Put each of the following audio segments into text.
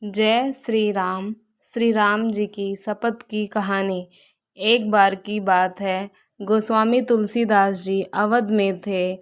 जय श्री राम जी की शपथ की कहानी। एक बार की बात है, गोस्वामी तुलसीदास जी अवध में थे।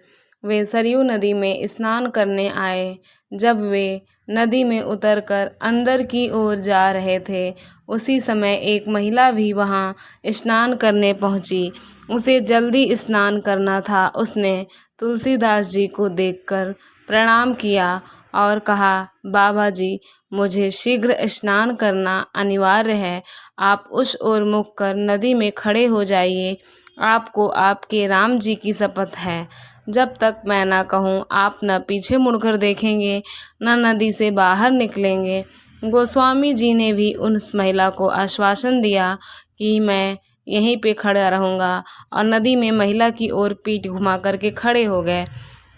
वे सरयू नदी में स्नान करने आए। जब वे नदी में उतरकर अंदर की ओर जा रहे थे, उसी समय एक महिला भी वहां स्नान करने पहुंची। उसे जल्दी स्नान करना था। उसने तुलसीदास जी को देखकर प्रणाम किया और कहा, बाबा जी, मुझे शीघ्र स्नान करना अनिवार्य है। आप उस ओर मुख कर नदी में खड़े हो जाइए। आपको आपके राम जी की शपथ है, जब तक मैं ना कहूँ आप न पीछे मुड़कर देखेंगे, न नदी से बाहर निकलेंगे। गोस्वामी जी ने भी उस महिला को आश्वासन दिया कि मैं यहीं पे खड़ा रहूँगा, और नदी में महिला की ओर पीठ घुमा करके खड़े हो गए।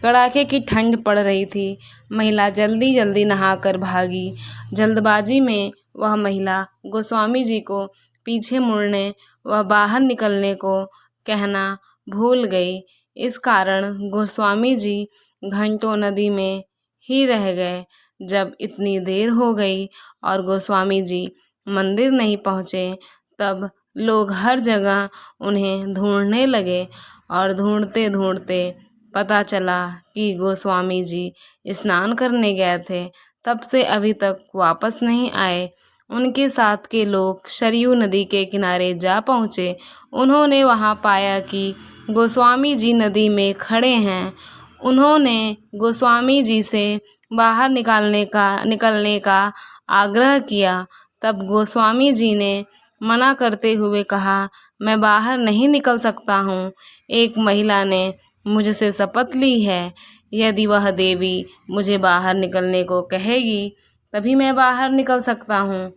कड़ाके की ठंड पड़ रही थी। महिला जल्दी जल्दी नहाकर भागी। जल्दबाजी में वह महिला गोस्वामी जी को पीछे मुड़ने व बाहर निकलने को कहना भूल गई। इस कारण गोस्वामी जी घंटों नदी में ही रह गए। जब इतनी देर हो गई और गोस्वामी जी मंदिर नहीं पहुँचे, तब लोग हर जगह उन्हें ढूंढने लगे, और ढूंढते ढूंढते पता चला कि गोस्वामी जी स्नान करने गए थे। तब से अभी तक वापस नहीं आए। उनके साथ के लोग सरयू नदी के किनारे जा पहुँचे। उन्होंने वहां पाया कि गोस्वामी जी नदी में खड़े हैं। उन्होंने गोस्वामी जी से बाहर निकलने का आग्रह किया। तब गोस्वामी जी ने मना करते हुए कहा, मैं बाहर नहीं निकल सकता हूँ। एक महिला ने मुझसे शपथ ली है, यदि वह देवी मुझे बाहर निकलने को कहेगी, तभी मैं बाहर निकल सकता हूँ।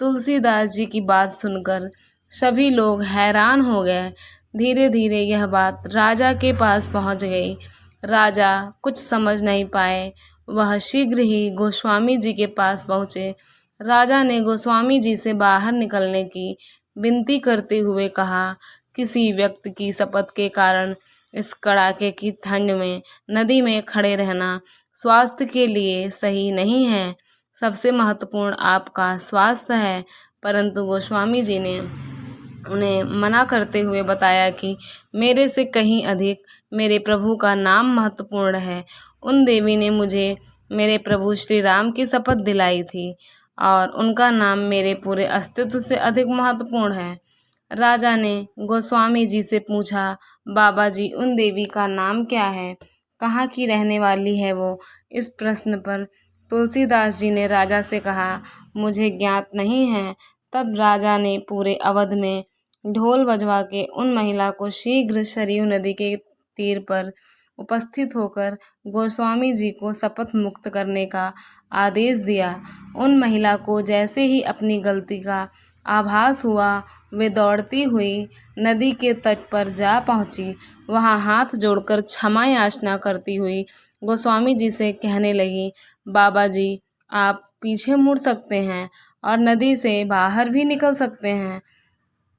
तुलसीदास जी की बात सुनकर सभी लोग हैरान हो गए। धीरे धीरे यह बात राजा के पास पहुँच गई। राजा कुछ समझ नहीं पाए। वह शीघ्र ही गोस्वामी जी के पास पहुँचे। राजा ने गोस्वामी जी से बाहर निकलने की विनती करते हुए कहा, किसी व्यक्ति की शपथ के कारण इस कड़ाके की ठंड में नदी में खड़े रहना स्वास्थ्य के लिए सही नहीं है। सबसे महत्वपूर्ण आपका स्वास्थ्य है। परंतु गोस्वामी जी ने उन्हें मना करते हुए बताया कि मेरे से कहीं अधिक मेरे प्रभु का नाम महत्वपूर्ण है। उन देवी ने मुझे मेरे प्रभु श्री राम की शपथ दिलाई थी, और उनका नाम मेरे पूरे अस्तित्व से अधिक महत्वपूर्ण है। राजा ने गोस्वामी जी से पूछा, बाबा जी, उन देवी का नाम क्या है? कहाँ की रहने वाली है वो? इस प्रश्न पर तुलसीदास जी ने राजा से कहा, मुझे ज्ञात नहीं है। तब राजा ने पूरे अवध में ढोल बजवा के उन महिला को शीघ्र सरयू नदी के तीर पर उपस्थित होकर गोस्वामी जी को शपथ मुक्त करने का आदेश दिया। उन महिला को जैसे ही अपनी गलती का आभास हुआ, वे दौड़ती हुई नदी के तट पर जा पहुंची। वहां हाथ जोड़कर क्षमा याचना करती हुई गोस्वामी जी से कहने लगी, बाबा जी, आप पीछे मुड़ सकते हैं और नदी से बाहर भी निकल सकते हैं।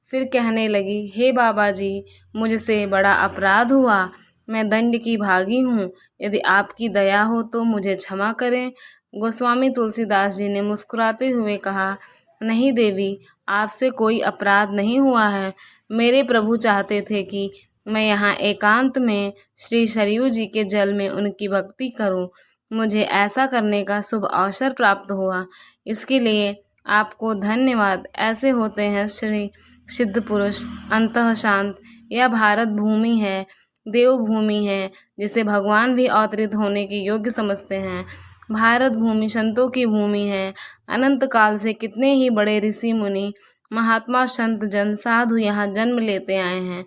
फिर कहने लगी, हे बाबा जी, मुझसे बड़ा अपराध हुआ। मैं दंड की भागी हूँ। यदि आपकी दया हो तो मुझे क्षमा करें। गोस्वामी तुलसीदास जी ने मुस्कुराते हुए कहा, नहीं देवी, आपसे कोई अपराध नहीं हुआ है। मेरे प्रभु चाहते थे कि मैं यहाँ एकांत में श्री सरयू जी के जल में उनकी भक्ति करूँ। मुझे ऐसा करने का शुभ अवसर प्राप्त हुआ। इसके लिए आपको धन्यवाद। ऐसे होते हैं श्री सिद्ध पुरुष, अंतः शांत। यह भारत भूमि है, देव भूमि है, जिसे भगवान भी अवतरित होने के योग्य समझते हैं। भारत भूमि संतों की भूमि है। अनंत काल से कितने ही बड़े ऋषि मुनि, महात्मा, संत जन, साधु यहाँ जन्म लेते आए हैं,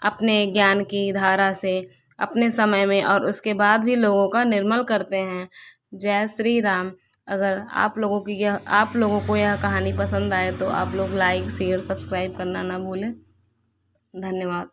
अपने ज्ञान की धारा से अपने समय में, और उसके बाद भी लोगों का निर्मल करते हैं। जय श्री राम। अगर आप लोगों को यह कहानी पसंद आए तो आप लोग लाइक, शेयर, सब्सक्राइब करना ना भूलें। धन्यवाद।